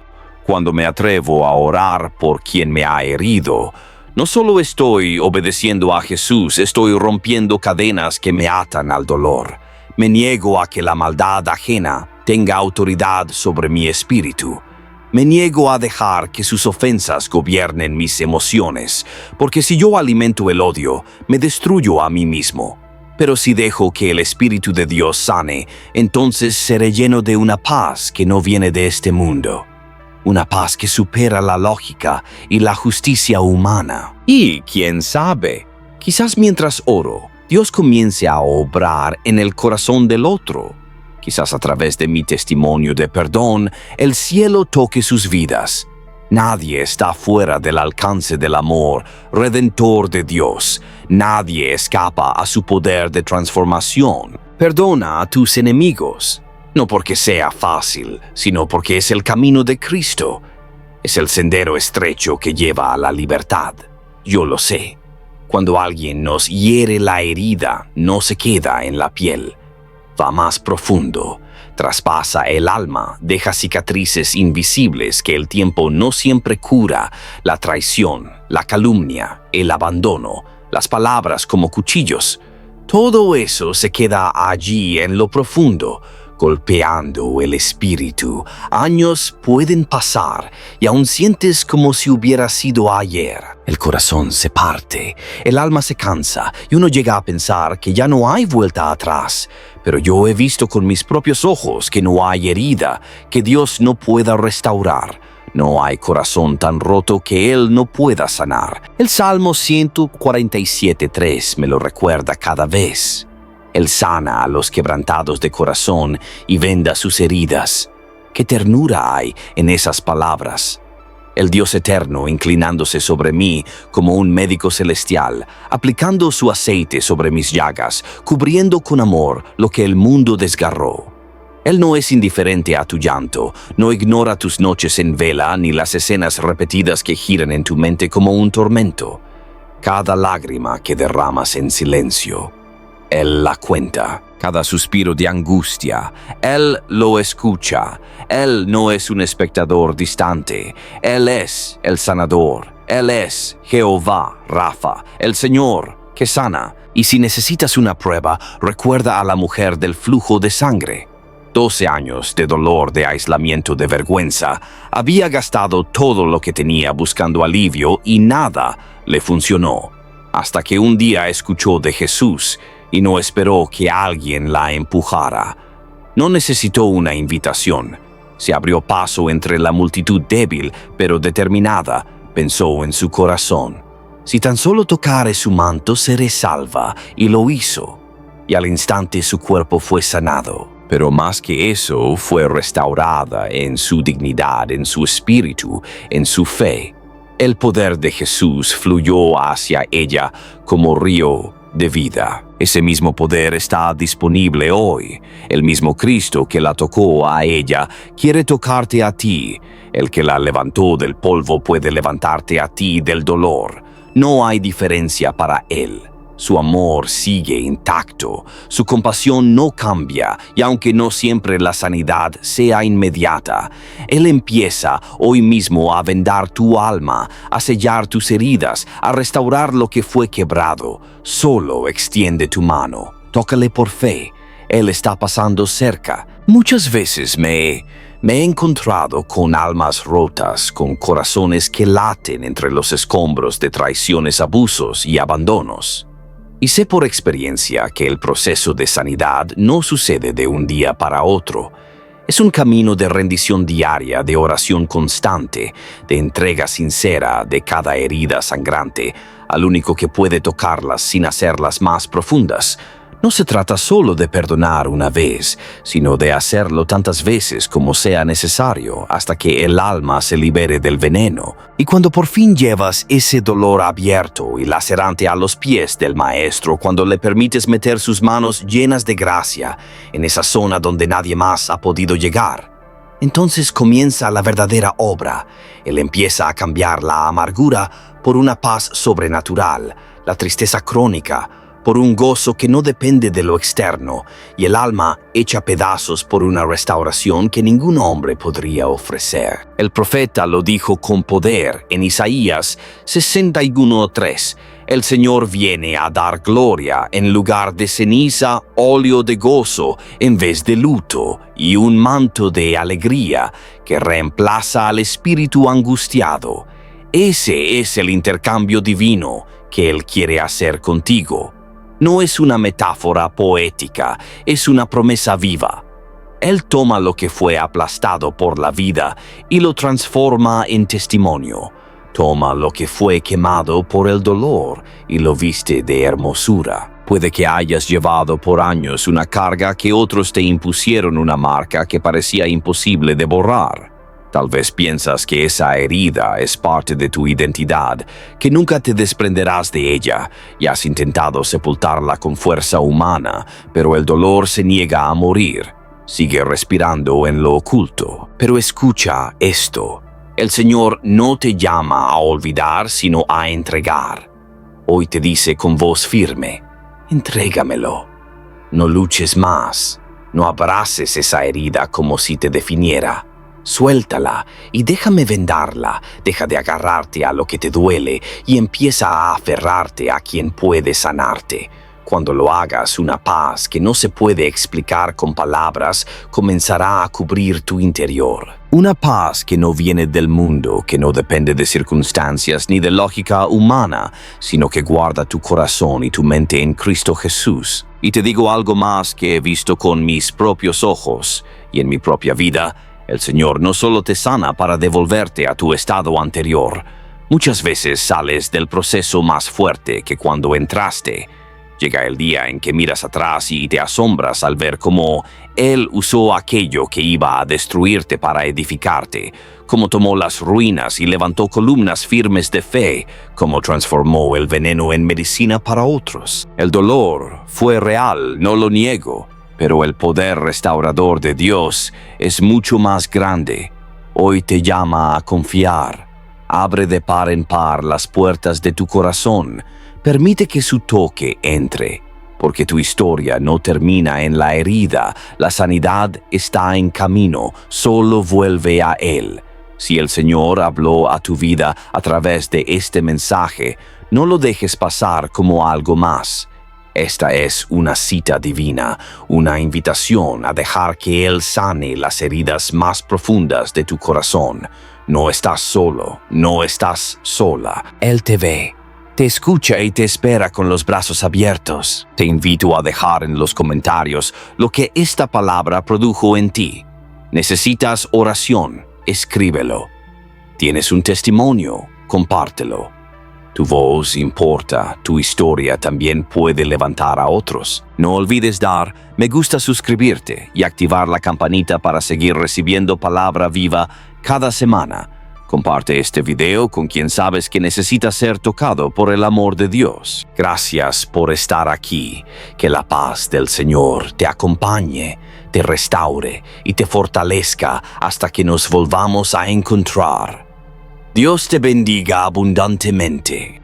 Cuando me atrevo a orar por quien me ha herido, no solo estoy obedeciendo a Jesús, estoy rompiendo cadenas que me atan al dolor. Me niego a que la maldad ajena tenga autoridad sobre mi espíritu. Me niego a dejar que sus ofensas gobiernen mis emociones, porque si yo alimento el odio, me destruyo a mí mismo. Pero si dejo que el Espíritu de Dios sane, entonces seré lleno de una paz que no viene de este mundo. una paz que supera la lógica y la justicia humana. Y, quién sabe, quizás mientras oro, Dios comience a obrar en el corazón del otro. Quizás a través de mi testimonio de perdón, el cielo toque sus vidas. Nadie está fuera del alcance del amor redentor de Dios. Nadie escapa a su poder de transformación. Perdona a tus enemigos, no porque sea fácil, sino porque es el camino de Cristo. Es el sendero estrecho que lleva a la libertad. Yo lo sé. Cuando alguien nos hiere la herida, no se queda en la piel. Va más profundo, traspasa el alma, deja cicatrices invisibles que el tiempo no siempre cura, la traición, la calumnia, el abandono, las palabras como cuchillos. Todo eso se queda allí en lo profundo, golpeando el espíritu. Años pueden pasar y aún sientes como si hubiera sido ayer. El corazón se parte, el alma se cansa y uno llega a pensar que ya no hay vuelta atrás. Pero yo he visto con mis propios ojos que no hay herida que Dios no pueda restaurar. No hay corazón tan roto que Él no pueda sanar. El Salmo 147:3 me lo recuerda cada vez. Él sana a los quebrantados de corazón y venda sus heridas. ¡Qué ternura hay en esas palabras! El Dios eterno inclinándose sobre mí como un médico celestial, aplicando su aceite sobre mis llagas, cubriendo con amor lo que el mundo desgarró. Él no es indiferente a tu llanto, no ignora tus noches en vela ni las escenas repetidas que giran en tu mente como un tormento. Cada lágrima que derramas en silencio, Él la cuenta. Cada suspiro de angustia, Él lo escucha. Él no es un espectador distante. Él es el sanador. Él es Jehová Rafa, el Señor que sana. Y si necesitas una prueba, recuerda a la mujer del flujo de sangre. 12 años de dolor, de aislamiento, de vergüenza. Había gastado todo lo que tenía buscando alivio y nada le funcionó. Hasta que un día escuchó de Jesús y no esperó que alguien la empujara. No necesitó una invitación. Se abrió paso entre la multitud débil, pero determinada, pensó en su corazón. Si tan solo tocare su manto, seré salva, y lo hizo. Y al instante su cuerpo fue sanado. Pero más que eso, fue restaurada en su dignidad, en su espíritu, en su fe. El poder de Jesús fluyó hacia ella como río de vida. Ese mismo poder está disponible hoy. El mismo Cristo que la tocó a ella quiere tocarte a ti. El que la levantó del polvo puede levantarte a ti del dolor. No hay diferencia para Él. Su amor sigue intacto, su compasión no cambia, y aunque no siempre la sanidad sea inmediata, Él empieza hoy mismo a vendar tu alma, a sellar tus heridas, a restaurar lo que fue quebrado. Solo extiende tu mano, tócale por fe. Él está pasando cerca. Muchas veces me he encontrado con almas rotas, con corazones que laten entre los escombros de traiciones, abusos y abandonos. Y sé por experiencia que el proceso de sanidad no sucede de un día para otro. Es un camino de rendición diaria, de oración constante, de entrega sincera de cada herida sangrante al único que puede tocarlas sin hacerlas más profundas. No se trata solo de perdonar una vez, sino de hacerlo tantas veces como sea necesario hasta que el alma se libere del veneno. Y cuando por fin llevas ese dolor abierto y lacerante a los pies del Maestro, cuando le permites meter sus manos llenas de gracia en esa zona donde nadie más ha podido llegar, entonces comienza la verdadera obra. Él empieza a cambiar la amargura por una paz sobrenatural, la tristeza crónica por un gozo que no depende de lo externo, y el alma hecha pedazos por una restauración que ningún hombre podría ofrecer. El profeta lo dijo con poder en Isaías 61:3. El Señor viene a dar gloria en lugar de ceniza, óleo de gozo en vez de luto, y un manto de alegría que reemplaza al espíritu angustiado. Ese es el intercambio divino que Él quiere hacer contigo. No es una metáfora poética, es una promesa viva. Él toma lo que fue aplastado por la vida y lo transforma en testimonio. Toma lo que fue quemado por el dolor y lo viste de hermosura. Puede que hayas llevado por años una carga que otros te impusieron una marca que parecía imposible de borrar. Tal vez piensas que esa herida es parte de tu identidad, que nunca te desprenderás de ella, y has intentado sepultarla con fuerza humana, pero el dolor se niega a morir. Sigue respirando en lo oculto. Pero escucha esto. El Señor no te llama a olvidar, sino a entregar. Hoy te dice con voz firme, entrégamelo. No luches más. No abraces esa herida como si te definiera. Suéltala y déjame vendarla. Deja de agarrarte a lo que te duele y empieza a aferrarte a quien puede sanarte. Cuando lo hagas, una paz que no se puede explicar con palabras comenzará a cubrir tu interior. Una paz que no viene del mundo, que no depende de circunstancias ni de lógica humana, sino que guarda tu corazón y tu mente en Cristo Jesús. Y te digo algo más que he visto con mis propios ojos y en mi propia vida. El Señor no solo te sana para devolverte a tu estado anterior. Muchas veces sales del proceso más fuerte que cuando entraste. Llega el día en que miras atrás y te asombras al ver cómo Él usó aquello que iba a destruirte para edificarte, cómo tomó las ruinas y levantó columnas firmes de fe, cómo transformó el veneno en medicina para otros. El dolor fue real, no lo niego, pero el poder restaurador de Dios es mucho más grande. Hoy te llama a confiar. Abre de par en par las puertas de tu corazón. Permite que su toque entre, porque tu historia no termina en la herida, la sanidad está en camino, solo vuelve a Él. Si el Señor habló a tu vida a través de este mensaje, no lo dejes pasar como algo más. Esta es una cita divina, una invitación a dejar que Él sane las heridas más profundas de tu corazón. No estás solo, no estás sola. Él te ve. Te escucha y te espera con los brazos abiertos. Te invito a dejar en los comentarios lo que esta palabra produjo en ti. ¿Necesitas oración? Escríbelo. ¿Tienes un testimonio? Compártelo. Tu voz importa, tu historia también puede levantar a otros. No olvides dar me gusta, suscribirte y activar la campanita para seguir recibiendo palabra viva cada semana. Comparte este video con quien sabes que necesita ser tocado por el amor de Dios. Gracias por estar aquí. Que la paz del Señor te acompañe, te restaure y te fortalezca hasta que nos volvamos a encontrar. Dios te bendiga abundantemente.